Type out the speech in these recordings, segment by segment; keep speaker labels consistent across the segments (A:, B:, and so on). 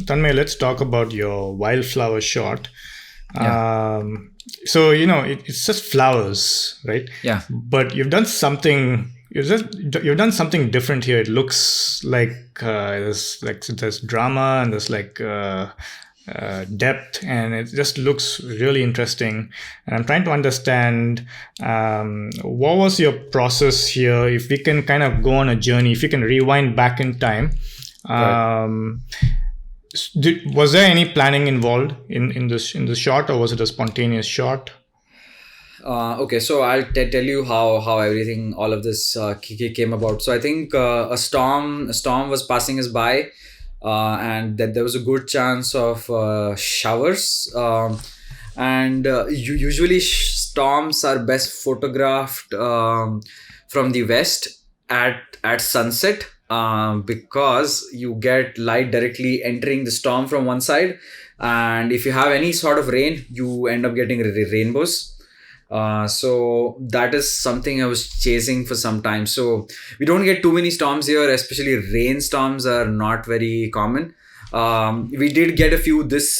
A: Tanmay, let's talk about your wildflower shot.
B: Yeah,
A: So it's just flowers, right?
B: yeah.
A: But you've done something different here. It looks like there's drama and there's depth, and it just looks really interesting. And I'm trying to understand what was your process here. If we can kind of go on a journey, if you can rewind back in time.
B: Right.
A: Um, was there any planning involved in the shot, or was it a spontaneous shot?
B: Okay, so I'll tell you how everything, all of this came about. So I think a storm was passing us by, and that there was a good chance of showers. And usually storms are best photographed from the west at sunset, because you get light directly entering the storm from one side, and if you have any sort of rain, you end up getting rainbows. So that is something I was chasing for some time. So we don't get too many storms here, especially rainstorms are not very common. We did get a few this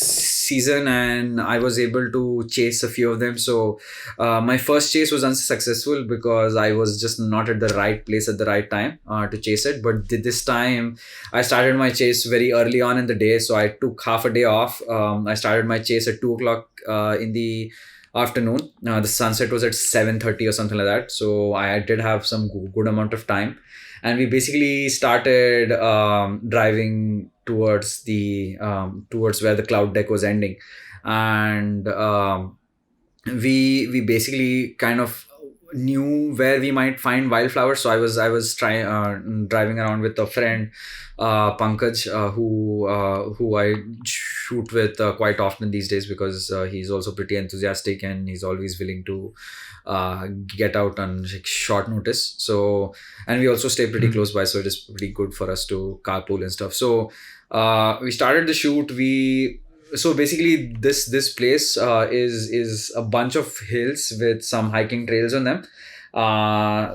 B: season, and I was able to chase a few of them. So my first chase was unsuccessful because I was just not at the right place at the right time to chase it. But this time I started my chase very early on in the day. So I took half a day off. I started my chase at 2 o'clock in the afternoon. The sunset was at 7:30 or something like that. So I did have some good amount of time, and we basically started driving towards where the cloud deck was ending, and we basically kind of knew where we might find wildflowers. So I was trying driving around with a friend, Pankaj, who I shoot with quite often these days, because he's also pretty enthusiastic and he's always willing to get out on short notice. So, and we also stay pretty close by, so it is pretty good for us to carpool and stuff. So we started the shoot. So basically this place is a bunch of hills with some hiking trails on them.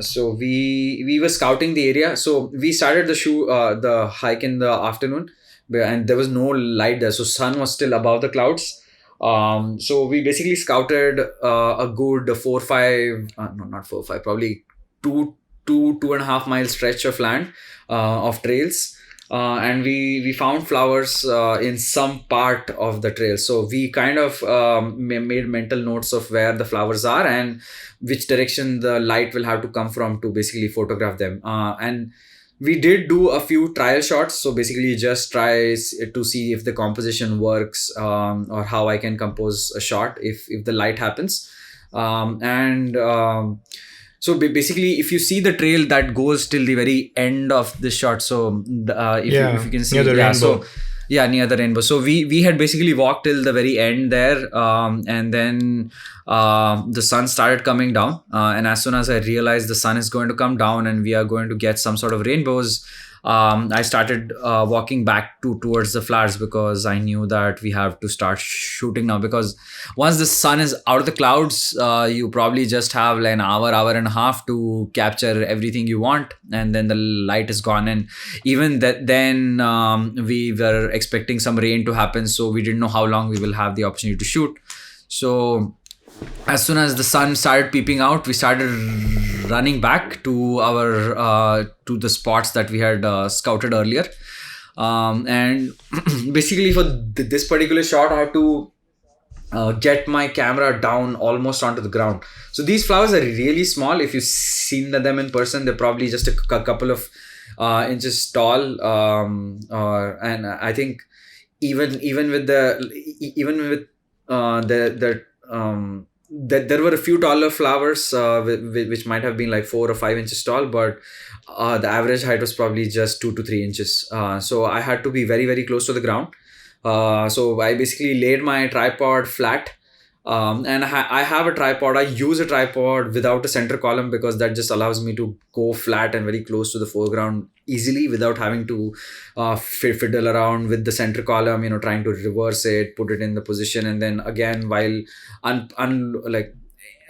B: So we were scouting the area. So we started the hike in the afternoon, and there was no light there, so sun was still above the clouds. So we basically scouted a good 4 5 no, not 4 5, probably 2.5 mile stretch of land, of trails. And we found flowers in some part of the trail. So we kind of made mental notes of where the flowers are and which direction the light will have to come from to basically photograph them. And we did do a few trial shots. So basically just try to see if the composition works, or how I can compose a shot if the light happens. And So basically, if you see the trail that goes till the very end of the shot, so if
A: Yeah,
B: you can see,
A: near the
B: yeah,
A: rainbow.
B: so yeah, near the rainbow. So we had basically walked till the very end there, and then the sun started coming down, and as soon as I realized the sun is going to come down and we are going to get some sort of rainbows, I started walking back towards the flowers, because I knew that we have to start shooting now, because once the sun is out of the clouds, you probably just have like an hour and a half to capture everything you want, and then the light is gone. And even that then, we were expecting some rain to happen, so we didn't know how long we will have the opportunity to shoot. So as soon as the sun started peeping out, we started running back to our to the spots that we had scouted earlier. And basically for this particular shot, I had to get my camera down almost onto the ground. So these flowers are really small. If you've seen them in person, they're probably just a couple of inches tall. And I think even with the that there were a few taller flowers, which might have been like 4 or 5 inches tall, but the average height was probably just 2 to 3 inches. So I had to be very, very close to the ground. So I basically laid my tripod flat. And I have a tripod. I use a tripod without a center column, because that just allows me to go flat and very close to the foreground easily without having to fiddle around with the center column, trying to reverse it, put it in the position, and then again, while like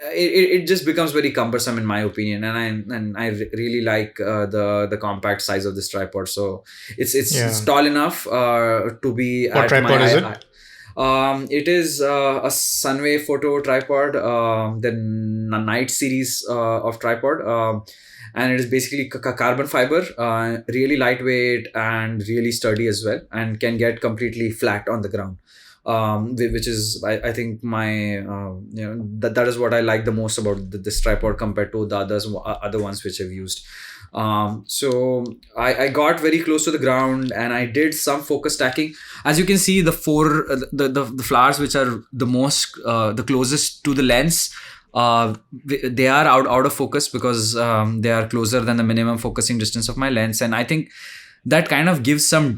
B: it just becomes very cumbersome in my opinion, and I really like the compact size of this tripod. So it's tall enough to be
A: What
B: at
A: tripod
B: my
A: is
B: eye.
A: it?
B: It is a Sunway photo tripod, the Night series of tripod, and it is basically carbon fiber, really lightweight and really sturdy as well, and can get completely flat on the ground. Which is I think my that is what I like the most about this tripod compared to the other ones which I've used. So I got very close to the ground and I did some focus stacking. As you can see, the the flowers which are the most the closest to the lens, they are out of focus because they are closer than the minimum focusing distance of my lens, and I think that kind of gives some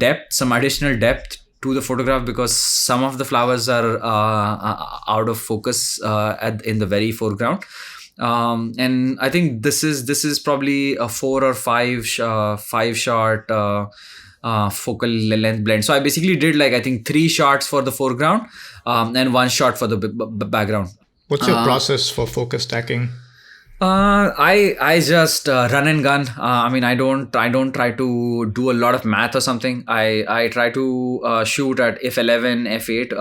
B: additional depth to the photograph, because some of the flowers are out of focus in the very foreground. And I think this is probably a 4 or 5 shot focal length blend. So I basically did like I think 3 shots for the foreground, and 1 shot for the background.
A: What's your process for focus stacking?
B: I just run and gun. I mean, I don't try to do a lot of math or something. I try to shoot at f11, f8,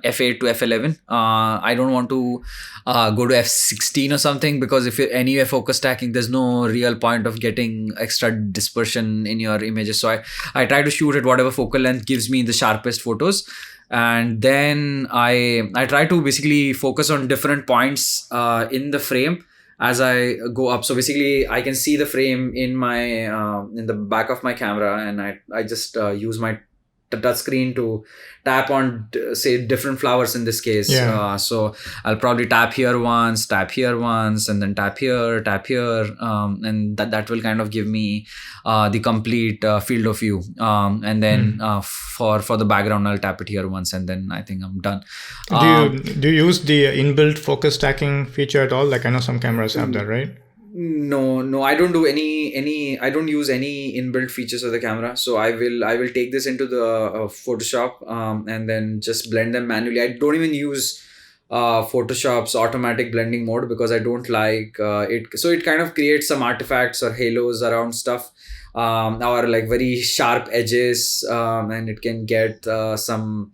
B: f8 to f11. I don't want to go to f16 or something, because if you're anyway focus stacking, there's no real point of getting extra dispersion in your images. So I try to shoot at whatever focal length gives me the sharpest photos. And then I try to basically focus on different points in the frame as I go up. So basically I can see the frame in my in the back of my camera, and I just use my touch screen to tap on say different flowers in this case. So I'll probably tap here once, and then tap here, and that will kind of give me the complete field of view. And then for the background, I'll tap it here once, and then I think I'm done.
A: Do you use the inbuilt focus stacking feature at all? Like I know some cameras have that, right?
B: No, I don't do any. I don't use any inbuilt features of the camera. So I will take this into the Photoshop, and then just blend them manually. I don't even use Photoshop's automatic blending mode, because I don't like it. So it kind of creates some artifacts or halos around stuff, or like very sharp edges, and it can get some.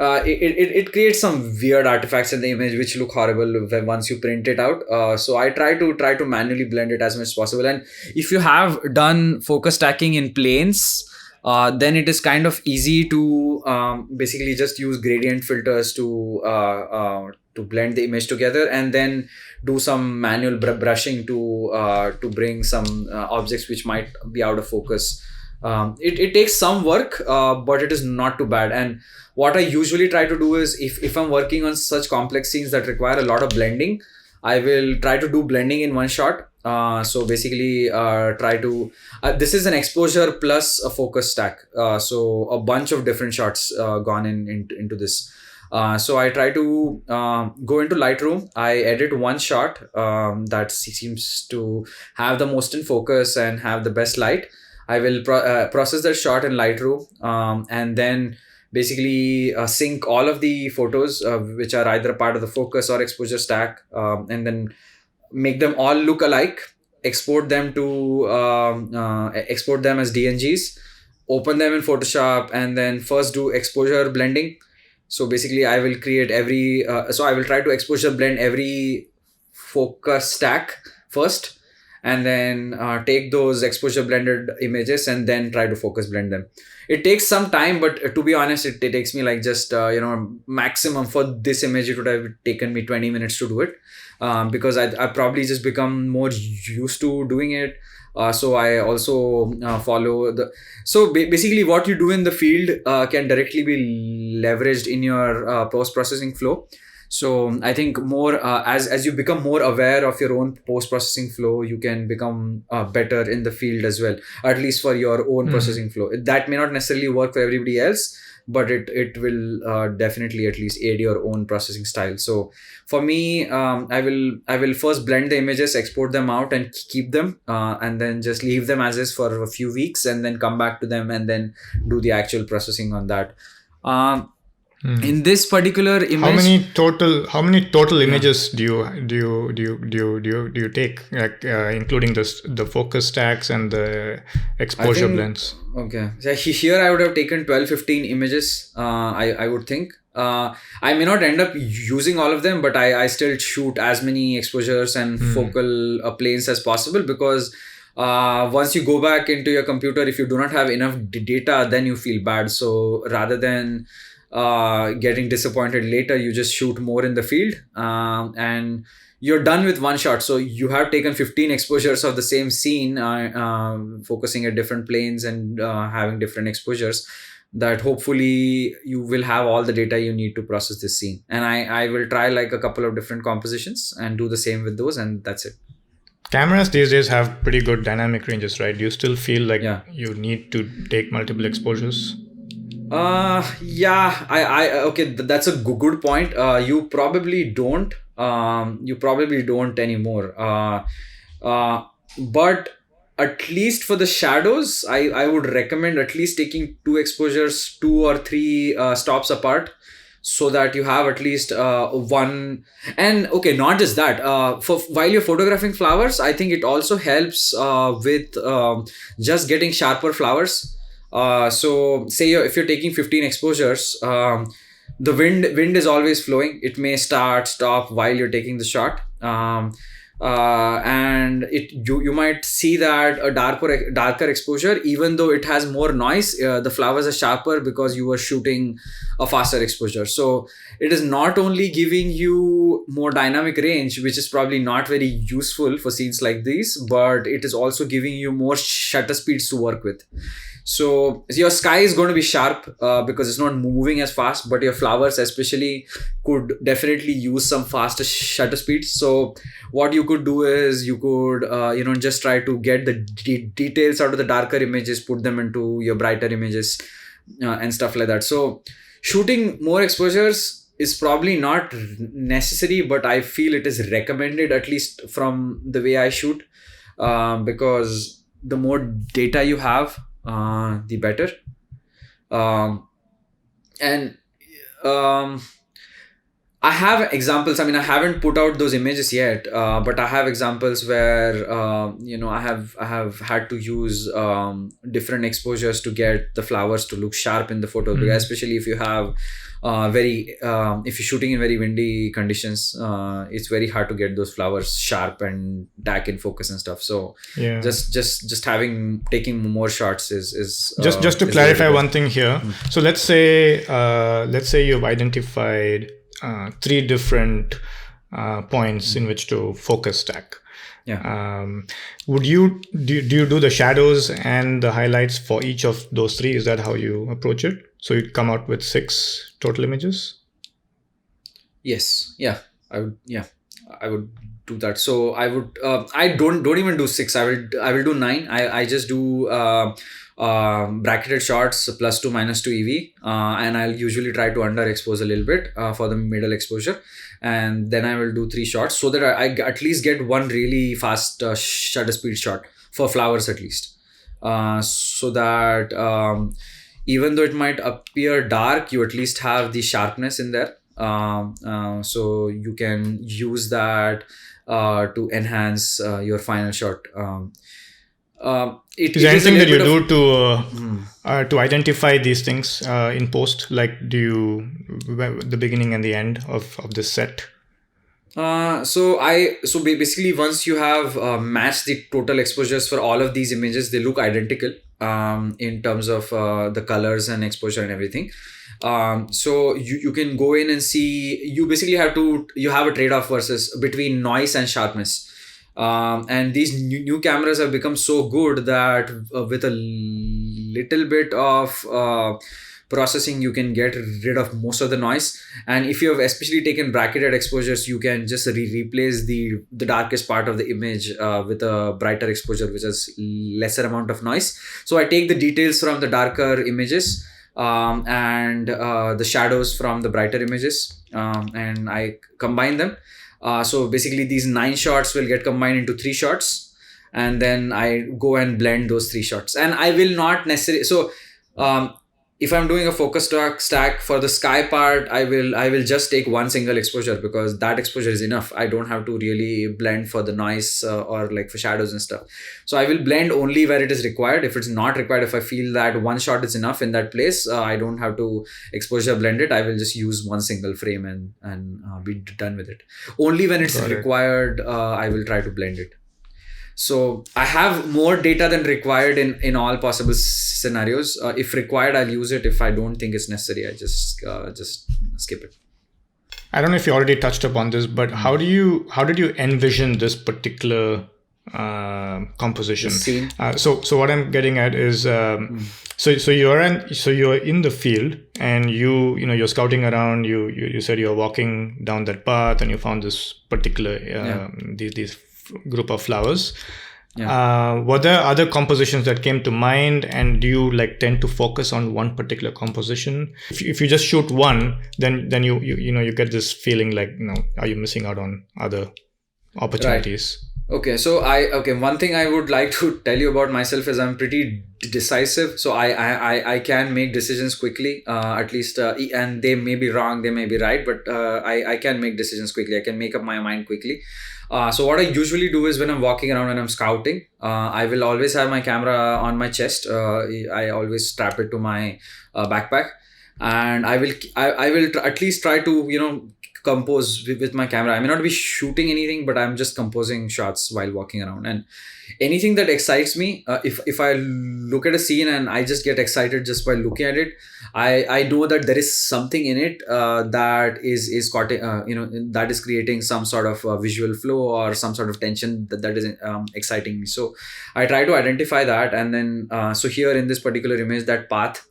B: It creates some weird artifacts in the image which look horrible once you print it out. So I try to manually blend it as much as possible. And if you have done focus stacking in planes, then it is kind of easy to basically just use gradient filters to blend the image together, and then do some manual brushing to bring some objects which might be out of focus. It takes some work, but it is not too bad. And what I usually try to do is, if I'm working on such complex scenes that require a lot of blending, I will try to do blending in one shot. So basically try to this is an exposure plus a focus stack, so a bunch of different shots gone into this. So I try to go into Lightroom. I edit one shot that seems to have the most in focus and have the best light. I will process that shot in Lightroom, and then basically sync all of the photos which are either part of the focus or exposure stack, and then make them all look alike, export them as DNGs, open them in Photoshop, and then first do exposure blending. So basically I will create I will try to exposure blend every focus stack first, and then take those exposure blended images and then try to focus blend them. It takes some time, but to be honest, it takes me like just maximum for this image it would have taken me 20 minutes to do it, because I probably just become more used to doing it. So I also follow the. So basically, what you do in the field can directly be leveraged in your post processing flow. So I think more as you become more aware of your own post processing flow, you can become better in the field as well. At least for your own processing flow, that may not necessarily work for everybody else, but it will definitely at least aid your own processing style. So for me, I will first blend the images, export them out, and keep them, and then just leave them as is for a few weeks, and then come back to them and then do the actual processing on that. In this particular image,
A: how many total images do you take, like including the focus stacks and the exposure blends?
B: Okay, so here I would have taken 12-15 images. I would think. I may not end up using all of them, but I still shoot as many exposures and focal planes as possible, because once you go back into your computer, if you do not have enough data, then you feel bad. So rather than getting disappointed later, you just shoot more in the field, and you're done with one shot. So you have taken 15 exposures of the same scene, focusing at different planes and having different exposures, that hopefully you will have all the data you need to process this scene. And I will try like a couple of different compositions and do the same with those, and that's it.
A: Cameras these days have pretty good dynamic ranges, right? Do you still feel like you need to take multiple exposures?
B: Yeah, I okay, that's a good point. You probably don't. You probably don't anymore. But at least for the shadows, I would recommend at least taking 2 exposures, 2 or 3 stops apart, so that you have at least one. And okay, not just that, for while you're photographing flowers, I think it also helps with just getting sharper flowers. So say if you're taking 15 exposures, the wind is always flowing. It may start, stop while you're taking the shot. And you might see that a darker exposure, even though it has more noise, the flowers are sharper because you were shooting a faster exposure. So it is not only giving you more dynamic range, which is probably not very useful for scenes like these, but it is also giving you more shutter speeds to work with. So your sky is going to be sharp because it's not moving as fast, but your flowers especially could definitely use some faster shutter speeds. So what you could do is you could just try to get the details out of the darker images, put them into your brighter images, and stuff like that. So shooting more exposures is probably not necessary, but I feel it is recommended, at least from the way I shoot, because the more data you have, the better. And I have examples. I mean, I haven't put out those images yet, but I have examples where I have had to use different exposures to get the flowers to look sharp in the photo. Because especially if you have if you're shooting in very windy conditions, it's very hard to get those flowers sharp and back in focus and stuff. So just taking more shots is
A: just to clarify one thing here. So let's say you've identified 3 different points in which to focus stack. Would you do you do the shadows and the highlights for each of those 3? Is that how you approach it? So you'd come out with 6 total images?
B: Yes. I would do that. So I would I don't even do 6. I will do 9. I just do bracketed shots +2 -2 EV, and I'll usually try to underexpose a little bit for the middle exposure, and then I will do 3 shots so that I at least get one really fast shutter speed shot for flowers at least, so that even though it might appear dark, you at least have the sharpness in there, so you can use that to enhance your final shot.
A: Is there anything that you do to identify these things in post? Like, do you the beginning and the end of this set?
B: So basically, once you have matched the total exposures for all of these images, they look identical in terms of the colors and exposure and everything. So you can go in and see. You basically you have a trade-off versus between noise and sharpness. And these new cameras have become so good that with a little bit of processing, you can get rid of most of the noise. And if you have especially taken bracketed exposures, you can just replace the darkest part of the image with a brighter exposure, which has lesser amount of noise. So I take the details from the darker images and the shadows from the brighter images, and I combine them. So basically these 9 shots will get combined into 3 shots, and then I go and blend those 3 shots. And I will not necessarily, so if I'm doing a focus stack for the sky part, I will just take one single exposure, because that exposure is enough. I don't have to really blend for the noise or like for shadows and stuff. So I will blend only where it is required. If it's not required, if I feel that one shot is enough in that place, I don't have to exposure blend it. I will just use one single frame and be done with it. Only when it's required, I will try to blend it. So I have more data than required in all possible scenarios. If required, I'll use it. If I don't think it's necessary, I just skip it.
A: I don't know if you already touched upon this, but how did you envision this particular composition? So what I'm getting at is so you're in the field, and you're scouting around. You said you're walking down that path and you found this particular these group of flowers. Were there other compositions that came to mind, and do you like tend to focus on one particular composition? If you just shoot one, then you get this feeling like, are you missing out on other opportunities?
B: Right. Okay, so one thing I would like to tell you about myself is I'm pretty decisive. So I can make decisions quickly, at least, and they may be wrong, they may be right, but I can make decisions quickly. I can make up my mind quickly. So what I usually do is when I'm walking around and I'm scouting, I will always have my camera on my chest. I always strap it to my backpack, and I will at least try to compose with my camera. I may not be shooting anything, but I'm just composing shots while walking around. And anything that excites me, if I look at a scene and I just get excited just by looking at it, I know that there is something in it that is caught, that is creating some sort of visual flow or some sort of tension that is exciting me. So I try to identify that, and then so here in this particular image, that path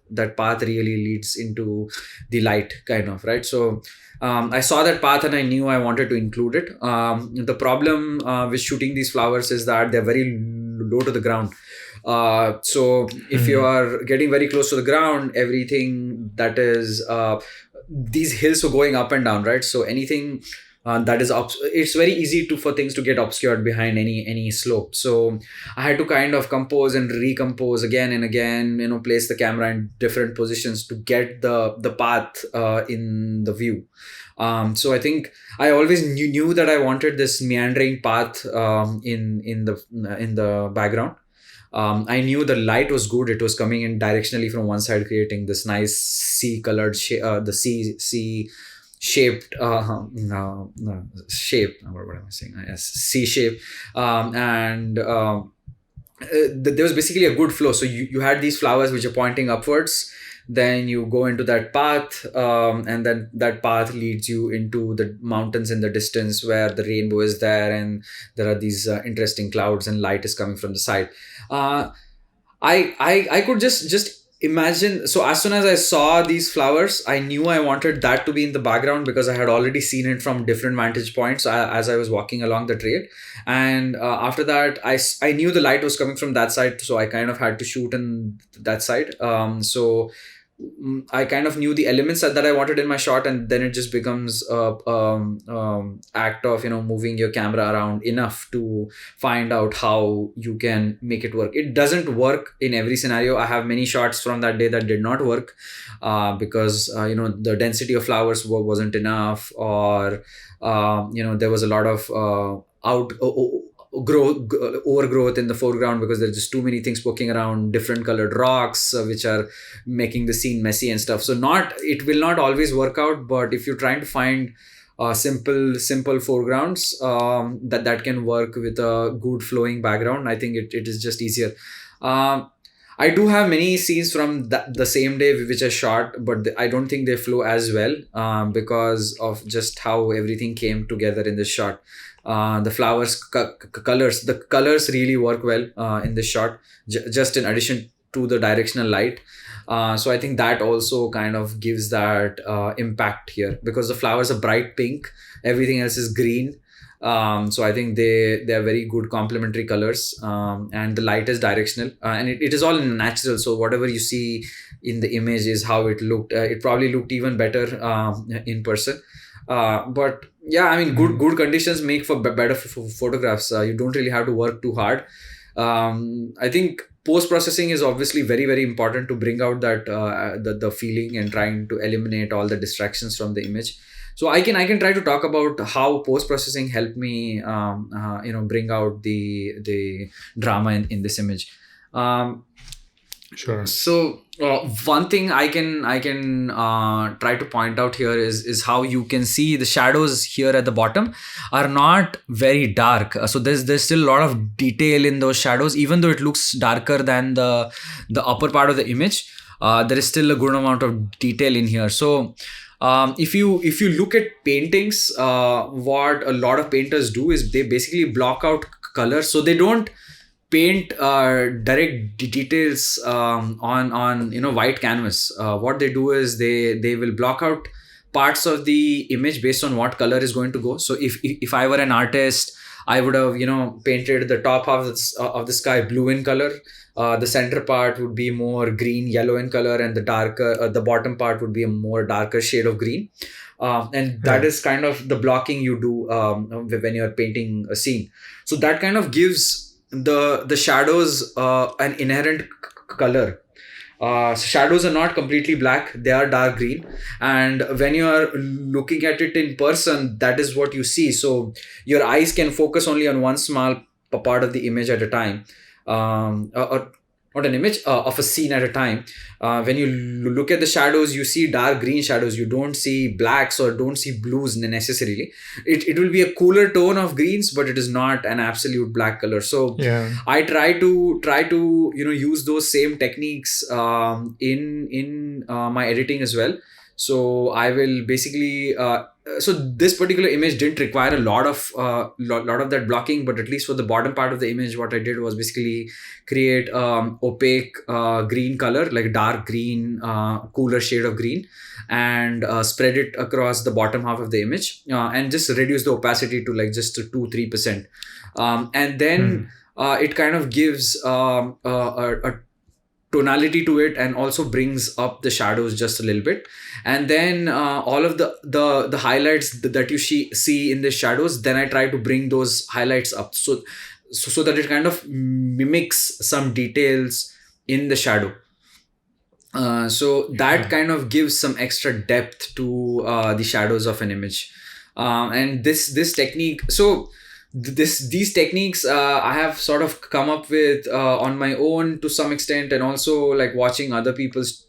B: really leads into the light, kind of, right? So I saw that path and I knew I wanted to include it. The problem with shooting these flowers is that they're very low to the ground. So if you are getting very close to the ground, everything that is these hills are going up and down, right? So anything that is it's very easy for things to get obscured behind any slope. So I had to kind of compose and recompose again and again, place the camera in different positions to get the path in the view. So I think I always knew that I wanted this meandering path in the background. I knew the light was good. It was coming in directionally from one side, creating this nice sea colored the sea shaped shape. What am I saying? Yes, C shape. And there was basically a good flow. So you had these flowers which are pointing upwards. Then you go into that path, and then that path leads you into the mountains in the distance where the rainbow is there, and there are these interesting clouds and light is coming from the side. I could just imagine. So as soon as I saw these flowers, I knew I wanted that to be in the background, because I had already seen it from different vantage points as I was walking along the trail. And after that, I knew the light was coming from that side, so I kind of had to shoot in that side. So I kind of knew the elements that I wanted in my shot, and then it just becomes act of moving your camera around enough to find out how you can make it work. It doesn't work in every scenario. I have many shots from that day that did not work because the density of flowers wasn't enough, or there was a lot of overgrowth in the foreground because there's just too many things poking around, different colored rocks which are making the scene messy and stuff. So it will not always work out, but if you're trying to find simple foregrounds that can work with a good flowing background, I think it is just easier. I do have many scenes from the same day which I shot, but I don't think they flow as well because of just how everything came together in this shot. The flowers colors really work well in this shot, just in addition to the directional light. So I think that also kind of gives that impact here, because the flowers are bright pink, everything else is green. So I think they are very good complementary colors, and the light is directional, and it is all natural. So whatever you see in the image is how it looked. It probably looked even better in person. But yeah, I mean, good conditions make for better photographs. You don't really have to work too hard. I think post-processing is obviously very, very important to bring out that the feeling and trying to eliminate all the distractions from the image. So I can try to talk about how post-processing helped me bring out the drama in this image.
A: Sure.
B: So one thing I can try to point out here is how you can see the shadows here at the bottom are not very dark. So there's still a lot of detail in those shadows, even though it looks darker than the upper part of the image. There is still a good amount of detail in here. So if you look at paintings, what a lot of painters do is they basically block out color, so they don't paint direct details on white canvas. What they do is they will block out parts of the image based on what color is going to go. So if I were an artist, I would have painted the top half of the sky blue in color. The center part would be more green yellow in color, and the bottom part would be a more darker shade of green. And that is kind of the blocking you do when you're painting a scene. So that kind of gives the shadows an inherent color. Shadows are not completely black, they are dark green, and when you are looking at it in person, that is what you see. So your eyes can focus only on one small part of the image at a time, or not an image of a scene at a time. When you look at the shadows, you see dark green shadows, you don't see blacks or don't see blues necessarily. It will be a cooler tone of greens, but it is not an absolute black color. So I try to use those same techniques in my editing as well. So I will basically so this particular image didn't require a lot of that blocking, but at least for the bottom part of the image, what I did was basically create opaque green color, like dark green, cooler shade of green, and spread it across the bottom half of the image, and just reduce the opacity to like just 2-3%, and then it kind of gives a tonality to it, and also brings up the shadows just a little bit. And then all of the highlights that you see in the shadows, then I try to bring those highlights up so that it kind of mimics some details in the shadow. So that kind of gives some extra depth to the shadows of an image. And this technique, so these techniques I have sort of come up with on my own to some extent, and also like watching other people's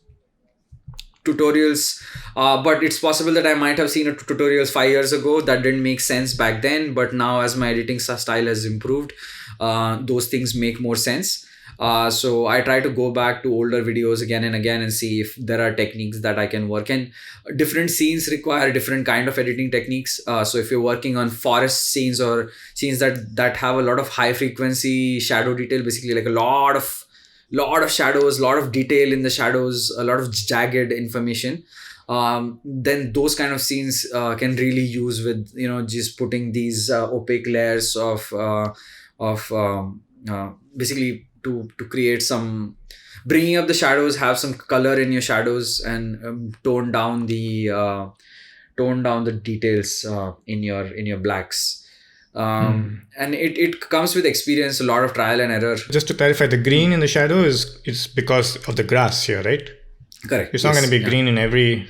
B: tutorials, but it's possible that I might have seen a tutorials 5 years ago that didn't make sense back then, but now as my editing style has improved, those things make more sense. So I try to go back to older videos again and again and see if there are techniques that I can work. And different scenes require different kind of editing techniques. So if you're working on forest scenes or scenes that have a lot of high frequency shadow detail, basically like a lot of shadows, a lot of detail in the shadows, a lot of jagged information, then those kind of scenes can really use with just putting these opaque layers of basically to create some, bringing up the shadows, have some color in your shadows, and tone down the details in your blacks. And it comes with experience, a lot of trial and error.
A: Just to clarify, the green in the shadow it's because of the grass here, right?
B: Correct.
A: It's not going to be green in every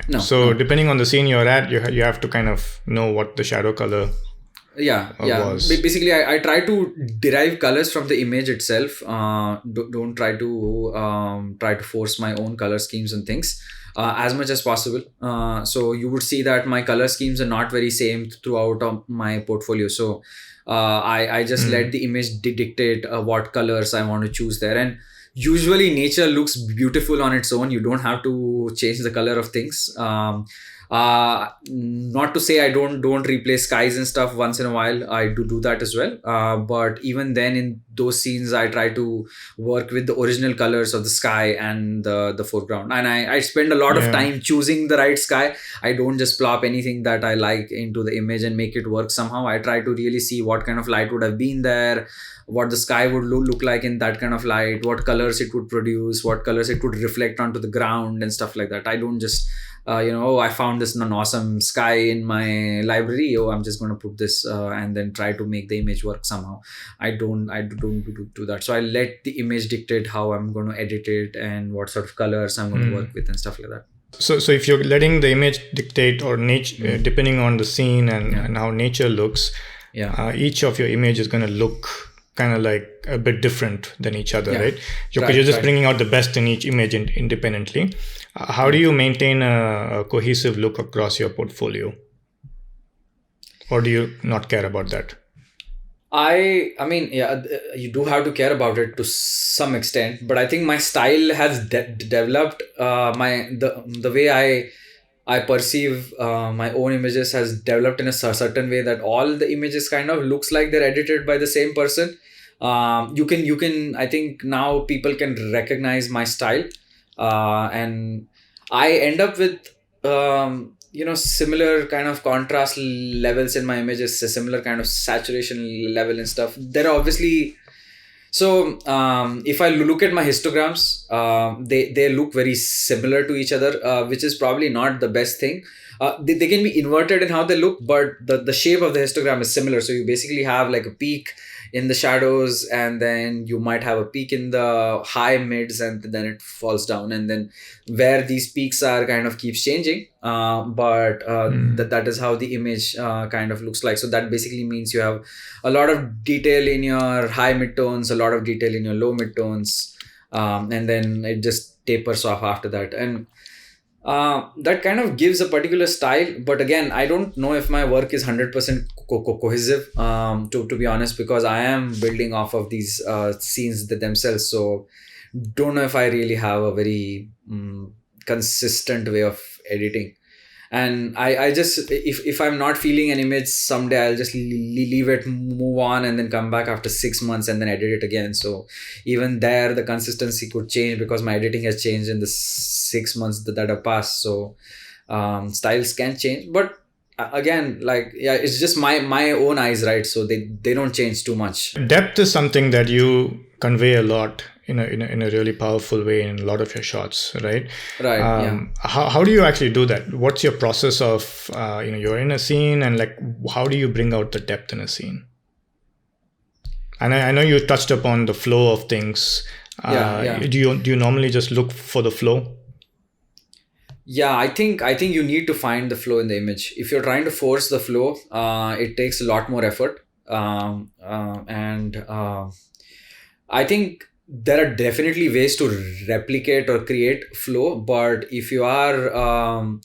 A: No. So depending on the scene you're at, you have to kind of know what the shadow color was.
B: Basically I try to derive colors from the image itself. Don't try to force my own color schemes and things as much as possible. So you would see that my color schemes are not very same throughout my portfolio. So I just let the image dictate what colors I want to choose there. And usually nature looks beautiful on its own. You don't have to change the color of things. Not to say I don't replace skies and stuff once in a while. I do that as well. But even then, in those scenes, I try to work with the original colors of the sky and the foreground. And I spend a lot of time choosing the right sky. I don't just plop anything that I like into the image and make it work somehow. I try to really see what kind of light would have been there, what the sky would look like in that kind of light, what colors it would produce, what colors it would reflect onto the ground and stuff like that. I don't just I found this awesome sky in my library. I'm just going to put this and then try to make the image work somehow. I don't do that. So I let the image dictate how I'm going to edit it and what sort of colors I'm going to work with and stuff like that.
A: So if you're letting the image dictate or nature, depending on the scene and how nature looks, each of your image is going to look kind of like a bit different than each other, right? Because you're just bringing out the best in each image independently. How do you maintain a cohesive look across your portfolio? Or do you not care about that?
B: I mean, you do have to care about it to some extent, but I think my style has developed. The way I perceive my own images has developed in a certain way that all the images kind of looks like they're edited by the same person. You can I think now people can recognize my style, and I end up with similar kind of contrast levels in my images, a similar kind of saturation level and stuff. There are obviously, so if I look at my histograms, they look very similar to each other, which is probably not the best thing. They can be inverted in how they look, but the shape of the histogram is similar. So you basically have like a peak in the shadows, and then you might have a peak in the high mids, and then it falls down, and then where these peaks are kind of keeps changing, but that is how the image kind of looks like. So that basically means you have a lot of detail in your high midtones, a lot of detail in your low midtones, and then it just tapers off after that, and that kind of gives a particular style. But again, I don't know if my work is 100% cohesive, to be honest, because I am building off of these scenes themselves. So don't know if I really have a very consistent way of editing. And I just, if I'm not feeling an image someday, I'll just leave it, move on, and then come back after 6 months and then edit it again. So even there, the consistency could change because my editing has changed in the 6 months that have passed. So styles can change, but again, like, it's just my own eyes, right? So they don't change too much.
A: Depth is something that you convey a lot in a really powerful way in a lot of your shots, right?
B: Right.
A: How do you actually do that? What's your process of you're in a scene, and like how do you bring out the depth in a scene? And I know you touched upon the flow of things. Do you normally just look for the flow?
B: Yeah, I think you need to find the flow in the image. If you're trying to force the flow, it takes a lot more effort, and I think there are definitely ways to replicate or create flow, but if you are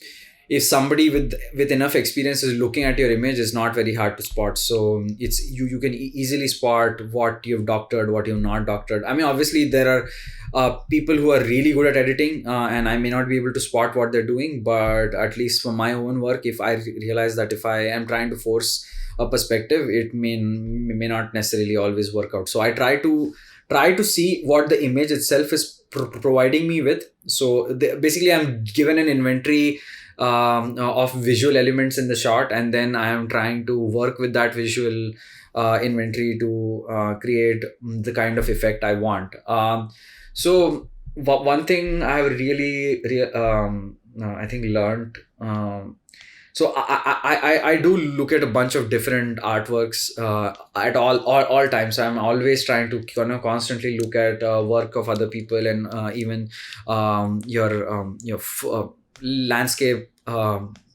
B: if somebody with enough experience is looking at your image, it's not very hard to spot. So it's you can easily spot what you've doctored, what you've not doctored. I mean, obviously there are people who are really good at editing, and I may not be able to spot what they're doing, but at least for my own work, if I realize that if I am trying to force a perspective, it may not necessarily always work out. So I try to see what the image itself is providing me with. So basically I'm given an inventory of visual elements in the shot, and then I am trying to work with that visual inventory to create the kind of effect I want. So one thing I have really I think learned, so I do look at a bunch of different artworks at all times. So I'm always trying to constantly look at work of other people, and even your landscape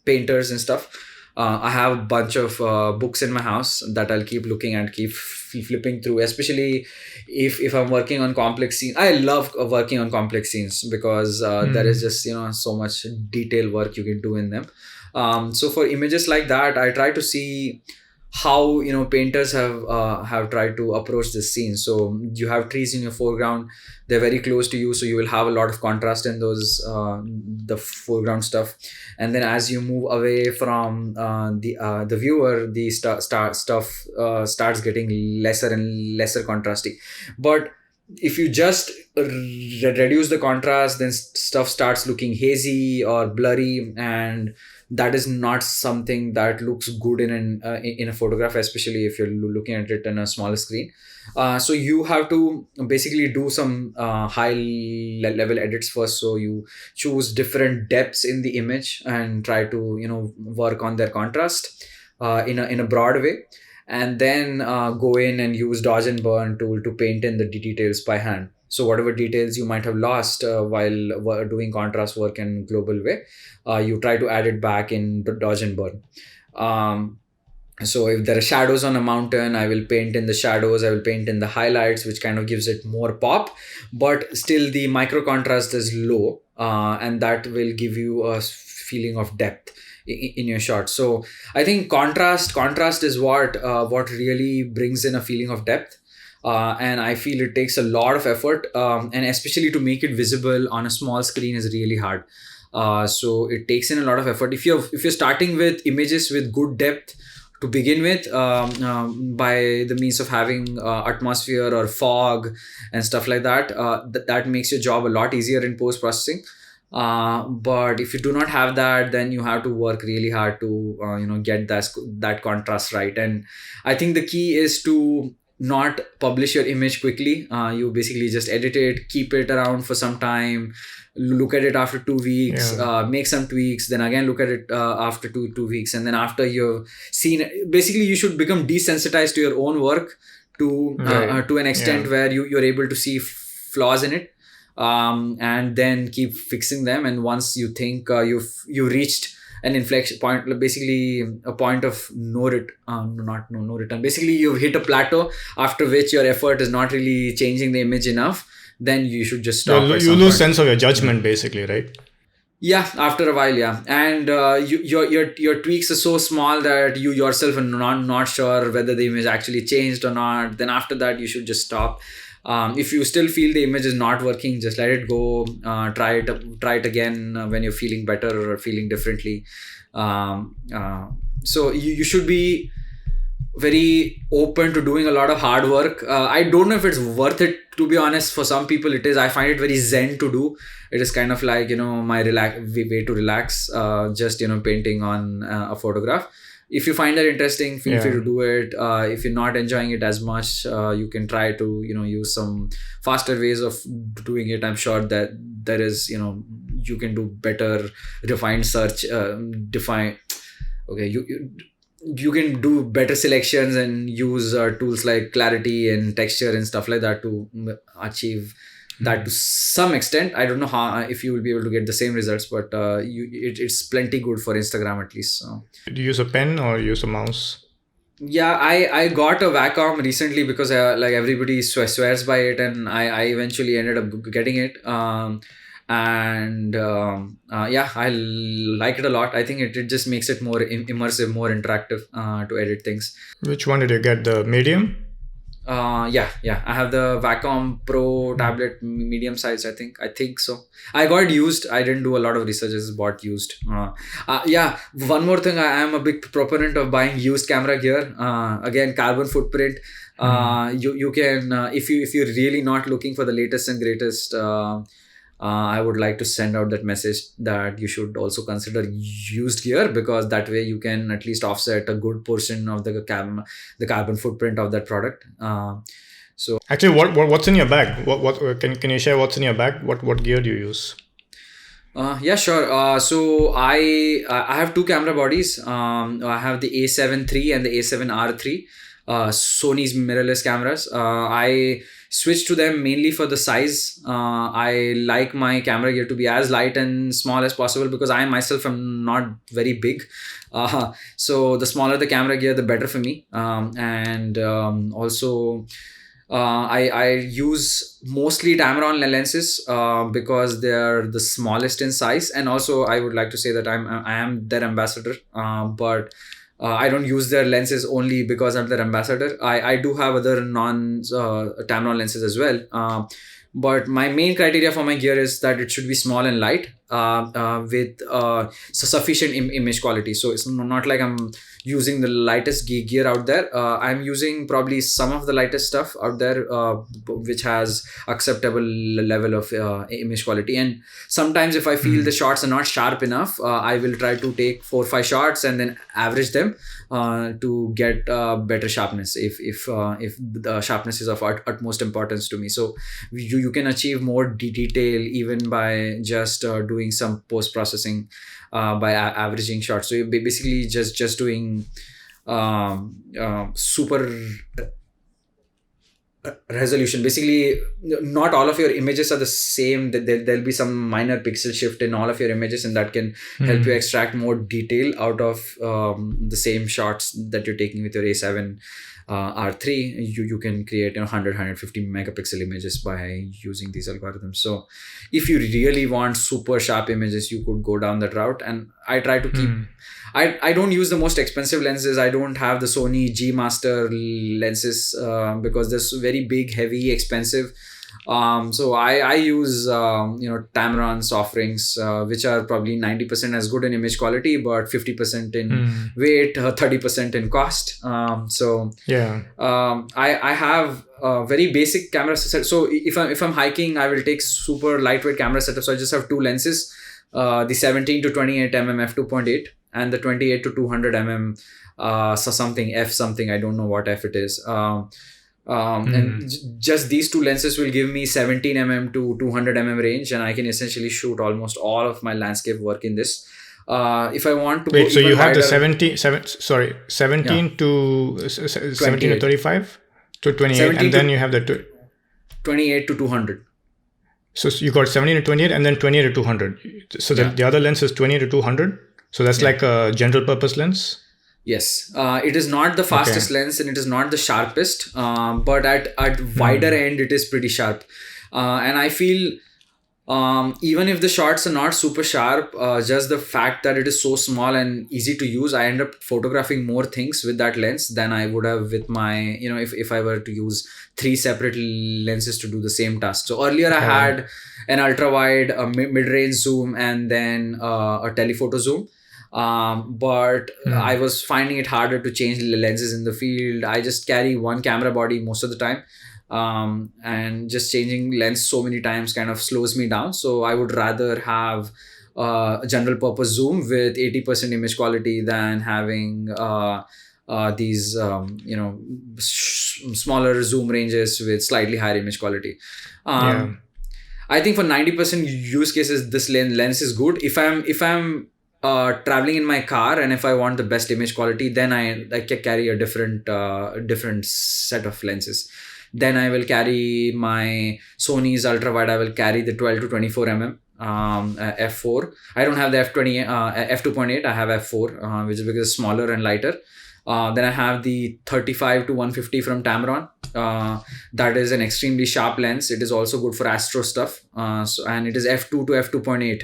B: painters and stuff. I have a bunch of books in my house that I'll keep looking and keep flipping through, especially if I'm working on complex scenes. I love working on complex scenes because there is just so much detail work you can do in them. So for images like that, I try to see how painters have tried to approach this scene. So you have trees in your foreground, they're very close to you, so you will have a lot of contrast in those the foreground stuff, and then as you move away from the viewer, the stuff starts getting lesser and lesser contrasty. But if you just reduce the contrast, then stuff starts looking hazy or blurry, and that is not something that looks good in a photograph, especially if you're looking at it on a smaller screen. So you have to basically do some high level edits first. So you choose different depths in the image and try to work on their contrast in a broad way, and then go in and use dodge and burn tool to paint in the details by hand. So whatever details you might have lost while doing contrast work in global way, you try to add it back in the dodge and burn. So if there are shadows on a mountain, I will paint in the shadows, I will paint in the highlights, which kind of gives it more pop, but still the micro contrast is low, and that will give you a feeling of depth in your shot. So I think contrast is what really brings in a feeling of depth. And I feel it takes a lot of effort, and especially to make it visible on a small screen is really hard. So it takes in a lot of effort. If you're starting with images with good depth to begin with, by the means of having atmosphere or fog and stuff like that, that makes your job a lot easier in post processing. But if you do not have that, then you have to work really hard to get that contrast right. And I think the key is to not publish your image quickly. You basically just edit it, keep it around for some time, look at it after 2 weeks, make some tweaks, then again look at it after two weeks, and then after you've seen it, basically you should become desensitized to your own work to an extent where you're able to see flaws in it, and then keep fixing them. And once you think you reached an inflection point, basically a point of no return, basically you've hit a plateau after which your effort is not really changing the image enough, then you should just stop.
A: You lose sense of your judgment, basically, right?
B: Yeah, after a while, yeah. And your tweaks are so small that you yourself are not sure whether the image actually changed or not. Then after that, you should just stop. If you still feel the image is not working, just let it go. Try it again when you're feeling better or feeling differently. So you should be very open to doing a lot of hard work. I don't know if it's worth it, to be honest. For some people it is. I find it very zen to do. It is kind of like my way to relax, just painting on a photograph. If you find that interesting, feel free to do it. If you're not enjoying it as much, you can try to use some faster ways of doing it. I'm sure that there is you can do better refined search, you can do better selections and use tools like clarity and texture and stuff like that to achieve that to some extent. I don't know how if you will be able to get the same results, but it's plenty good for Instagram at least. So.
A: Do you use a pen or use a mouse?
B: Yeah, I got a Wacom recently because like everybody swears by it, and I eventually ended up getting it. I like it a lot. I think it just makes it more immersive, more interactive to edit things.
A: Which one did you get? The medium?
B: I have the Wacom Pro tablet, medium size. I think so. I got it used. I didn't do a lot of research. I just bought used. One more thing. I am a big proponent of buying used camera gear. Again, carbon footprint. You can if you're really not looking for the latest and greatest. I would like to send out that message that you should also consider used gear, because that way you can at least offset a good portion of the carbon footprint of that product. So
A: actually, what's in your bag? What can you share? What's in your bag? What gear do you use?
B: Yeah, sure. So I have two camera bodies. I have the A7 III and the A7 R3. Sony's mirrorless cameras. I switched to them mainly for the size. I like my camera gear to be as light and small as possible because I myself am not very big. So the smaller the camera gear, the better for me. Also, I use mostly Tamron lenses because they're the smallest in size. And also, I would like to say that I am their ambassador. But I don't use their lenses only because I'm their ambassador. I do have other non-Tamron lenses as well. But my main criteria for my gear is that it should be small and light. with sufficient image quality. So it's not like I'm using the lightest gear out there. I'm using probably some of the lightest stuff out there, which has acceptable level of image quality. And sometimes if I feel the shots are not sharp enough, I will try to take 4 or 5 shots and then average them to get better sharpness if the sharpness is of utmost importance to me. So you can achieve more detail even by just doing some post processing by averaging shots. So you're basically just doing super resolution. Basically, not all of your images are the same. There'll be some minor pixel shift in all of your images, and that can help you extract more detail out of the same shots that you're taking with your A7 R3. You can create 100-150 megapixel images by using these algorithms. So if you really want super sharp images, you could go down that route. And I try to keep I don't use the most expensive lenses. I don't have the Sony G Master lenses because they're very big, heavy, expensive. So I use Tamron's offerings, which are probably 90% as good in image quality, but 50% in weight, 30% in cost. I have a very basic camera set. So if I'm hiking, I will take super lightweight camera setup. So I just have 2 lenses, the 17 to 28 mm f2.8 and the 28 to 200 mm f something. I don't know what f it is. And just these 2 lenses will give me 17 mm to 200 mm range, and I can essentially shoot almost all of my landscape work in this. If I want to
A: wait, so you have the 17 to 17 to 35 to 28, and then you have the
B: 28 to 200.
A: So you got 17 to 28 and then 28 to 200. So the other lens is 20 to 200. So that's like a general purpose lens.
B: Yes, it is not the fastest lens and it is not the sharpest, but at wider end it is pretty sharp. And I feel even if the shots are not super sharp, just the fact that it is so small and easy to use, I end up photographing more things with that lens than I would have with my, if I were to use 3 separate lenses to do the same task. So earlier I had an ultra wide, a mid-range zoom, and then a telephoto zoom. But I was finding it harder to change lenses in the field. I just carry one camera body most of the time, and just changing lens so many times kind of slows me down. So I would rather have a general purpose zoom with 80% image quality than having these smaller zoom ranges with slightly higher image quality. I think for 90% use cases this lens is good. If I'm traveling in my car and if I want the best image quality, then I can carry a different set of lenses. Then I will carry my Sony's ultra wide. I will carry the 12 to 24 mm f4. I don't have the f2.8. I have f4, which is because it's smaller and lighter. Then I have the 35 to 150 from Tamron. That is an extremely sharp lens. It is also good for astro stuff. And it is f2 to f2.8.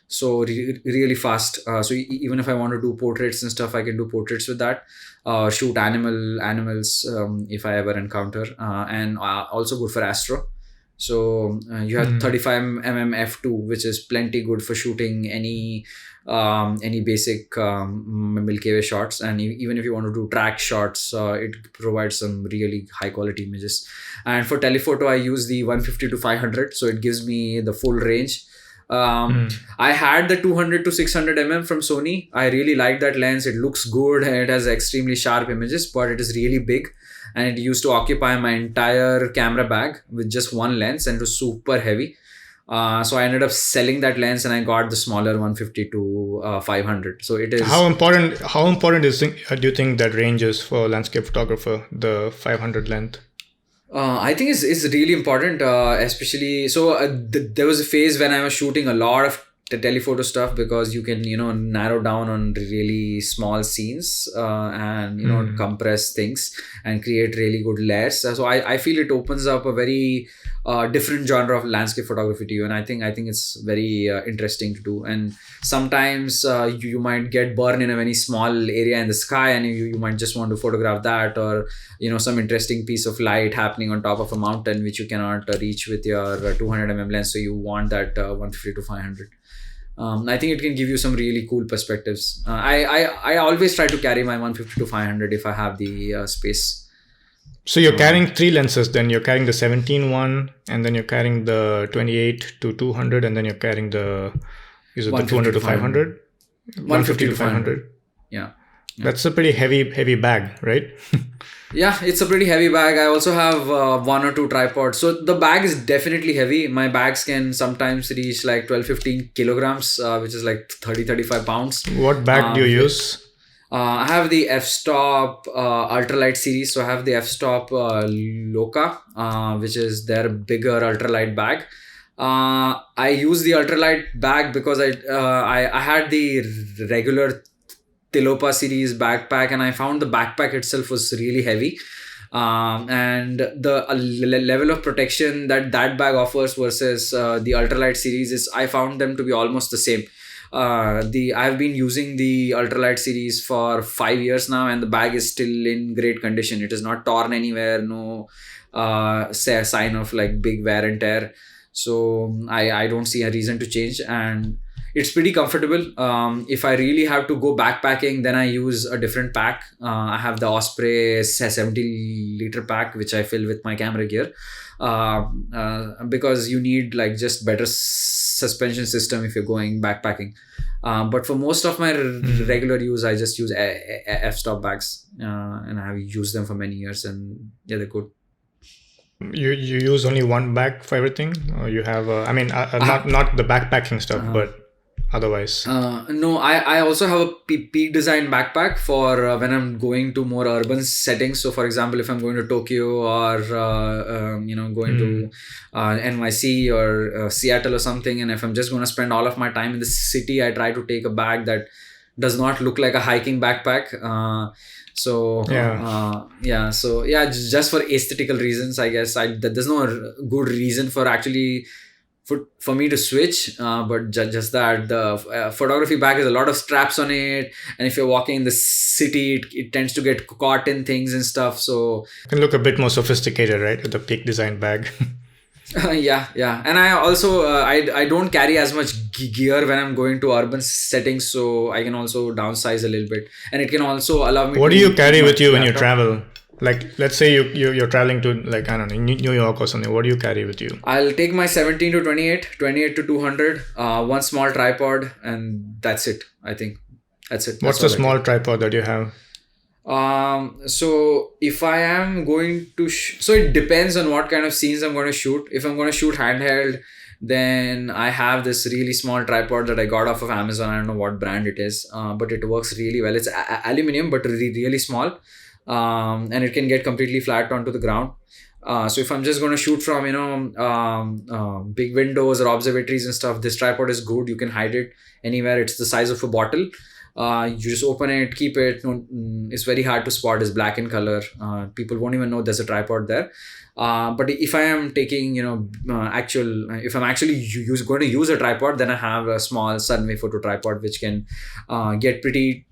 B: So really fast. So even if I want to do portraits and stuff, I can do portraits with that. Shoot animals if I ever encounter, and also good for astro. So you have 35 mm f2, which is plenty good for shooting any basic Milky Way shots. And even if you want to do track shots, it provides some really high quality images. And for telephoto, I use the 150 to 500, so it gives me the full range. I had the 200 to 600 mm from Sony. I really like that lens. It looks good and it has extremely sharp images, but it is really big and it used to occupy my entire camera bag with just one lens, and it was super heavy. So I ended up selling that lens and I got the smaller 150 to 500. So it is
A: how important do you think that range is for a landscape photographer, the 500 length?
B: I think it's really important, especially. So there was a phase when I was shooting a lot of telephoto stuff because you can narrow down on really small scenes and compress things and create really good layers. So I feel it opens up a very different genre of landscape photography to you, and I think it's very interesting to do. And sometimes you might get burned in a very small area in the sky, and you might just want to photograph that, or some interesting piece of light happening on top of a mountain which you cannot reach with your 200 mm lens, so you want that 150 to 500. I think it can give you some really cool perspectives. I always try to carry my 150 to 500 if I have the space.
A: So you're carrying 3 lenses, then you're carrying the 17 one, and then you're carrying the 28 to 200, and then you're carrying the 200 to 500? 150 to 500.
B: Yeah.
A: That's a pretty heavy bag, right?
B: Yeah, it's a pretty heavy bag. I also have 1 or 2 tripods. So the bag is definitely heavy. My bags can sometimes reach like 12-15 kilograms, which is like 30-35 pounds.
A: What bag do you use?
B: I have the f-stop ultralight series. So I have the f-stop Loca, which is their bigger ultralight bag. I use the ultralight bag because I had the regular Tilopa series backpack, and I found the backpack itself was really heavy. And the level of protection that bag offers versus the ultralight series is, I found them to be almost the same. I've been using the ultralight series for 5 years now, and the bag is still in great condition. It is not torn anywhere, no sign of like big wear and tear. So I don't see a reason to change, and it's pretty comfortable. If I really have to go backpacking, then I use a different pack. I have the Osprey 70-liter pack, which I fill with my camera gear, because you need like just better suspension system if you're going backpacking. But for most of my regular use, I just use f-stop bags, and I have used them for many years, and yeah, they're good.
A: You use only one bag for everything, or you have not the backpacking stuff, but otherwise?
B: No, I also have a Peak Design backpack for when I'm going to more urban settings. So for example, if I'm going to Tokyo or going to NYC or Seattle or something, and if I'm just going to spend all of my time in the city, I try to take a bag that does not look like a hiking backpack. So just for aesthetical reasons, I guess there's no good reason for actually for me to switch, but just that the photography bag has a lot of straps on it, and if you're walking in the city, it tends to get caught in things and stuff. So
A: it can look a bit more sophisticated, right, with the Peak Design bag.
B: Yeah, and I also I don't carry as much gear when I'm going to urban settings, so I can also downsize a little bit, and it can also allow me.
A: What do you carry with you when you travel? Like, let's say you're traveling to, like, I don't know, New York or something. What do you carry with you?
B: I'll take my 17 to 28, 28 to 200, one small tripod, and that's it. I think that's it.
A: What's the small tripod that you have?
B: So if I am going to so it depends on what kind of scenes I'm going to shoot. If I'm going to shoot handheld, then I have this really small tripod that I got off of Amazon. I don't know what brand it is, but it works really well. It's aluminum, but really small, and it can get completely flat onto the ground. So if I'm just going to shoot from big windows or observatories and stuff, this tripod is good. You can hide it anywhere. It's the size of a bottle. You just open it, keep it. It's very hard to spot. It's black in color. People won't even know there's a tripod there. But if I am taking, if I'm actually going to use a tripod, then I have a small Sunway photo tripod, which can get pretty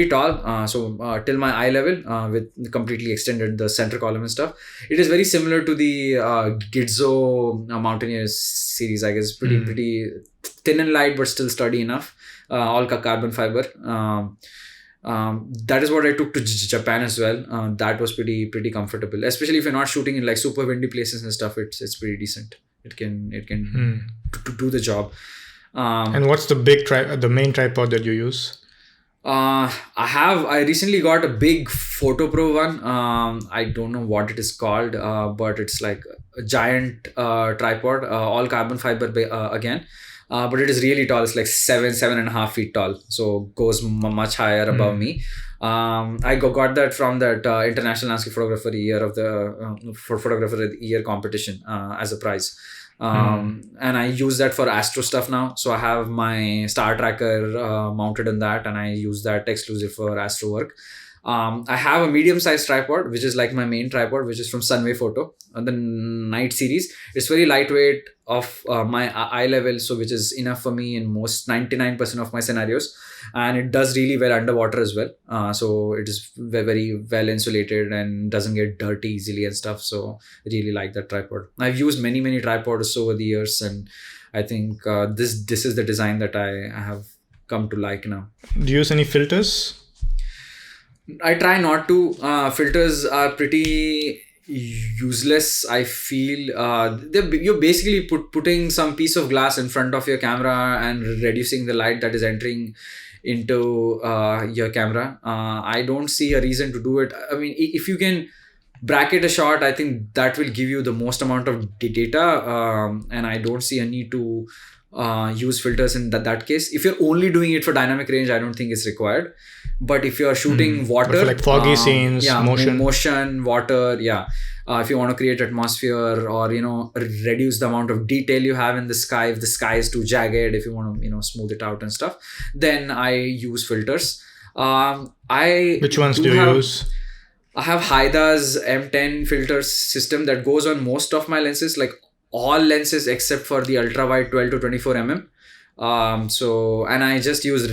B: tall, so till my eye level, with completely extended the center column and stuff. It is very similar to the Gizzo Mountaineers series, I guess. Pretty thin and light, but still sturdy enough. All carbon fiber. That is what I took to Japan as well. That was pretty comfortable, especially if you're not shooting in like super windy places and stuff. It's pretty decent. It can do the job.
A: And what's the main tripod that you use?
B: I recently got a big Photo Pro one. I don't know what it is called, but it's like a giant tripod, all carbon fiber again. But it is really tall. It's like 7.5 feet tall. So goes much higher above me. I got that from that International Landscape Photographer Year of the Photographer of the Year competition as a prize. And I use that for astro stuff now. So I have my star tracker mounted on that, and I use that exclusive for astro work. I have a medium-sized tripod, which is like my main tripod, which is from Sunway Photo, the Night series. It's very lightweight, of my eye level, so which is enough for me in most 99% of my scenarios, and it does really well underwater as well. So it is very well insulated and doesn't get dirty easily and stuff. So I really like that tripod. I've used many tripods over the years, and I think this is the design that I have come to like now.
A: Do you use any filters?
B: I try not to. Filters are pretty useless. I feel you're basically putting some piece of glass in front of your camera and reducing the light that is entering into your camera. I don't see a reason to do it. I mean, if you can bracket a shot, I think that will give you the most amount of data, and I don't see a need to use filters in that case. If you're only doing it for dynamic range, I don't think it's required. But if you're shooting water,
A: But for like foggy scenes,
B: motion, water, if you want to create atmosphere, or reduce the amount of detail you have in the sky, if the sky is too jagged, if you want to smooth it out and stuff, then I use filters.
A: Which ones do you use?
B: I have Haida's M10 filter system that goes on most of my lenses, like all lenses except for the ultra wide 12 to 24 mm. And I just use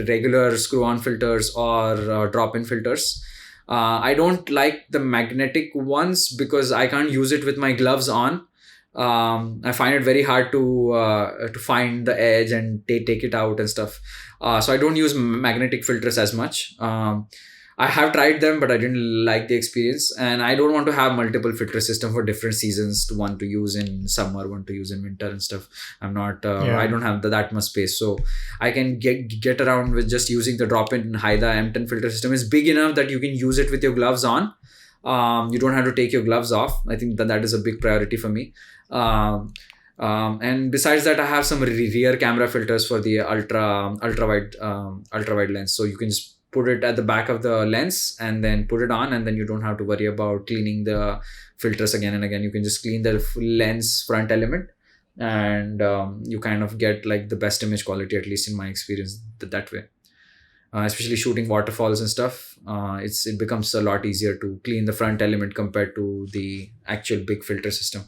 B: regular screw-on filters or drop-in filters. I don't like the magnetic ones because I can't use it with my gloves on. I find it very hard to find the edge and take it out and stuff. So I don't use magnetic filters as much. I have tried them, but I didn't like the experience, and I don't want to have multiple filter system for different seasons. One to use in summer, one to use in winter and stuff. I'm not. I don't have that much space, so I can get around with just using the drop-in Haida M10 filter system. It's big enough that you can use it with your gloves on. You don't have to take your gloves off. I think that is a big priority for me. And besides that, I have some rear camera filters for the ultra wide lens, so you can just put it at the back of the lens and then put it on, and then you don't have to worry about cleaning the filters again and again. You can just clean the lens front element, and you kind of get like the best image quality, at least in my experience, that way. Especially shooting waterfalls and stuff, it becomes a lot easier to clean the front element compared to the actual big filter system.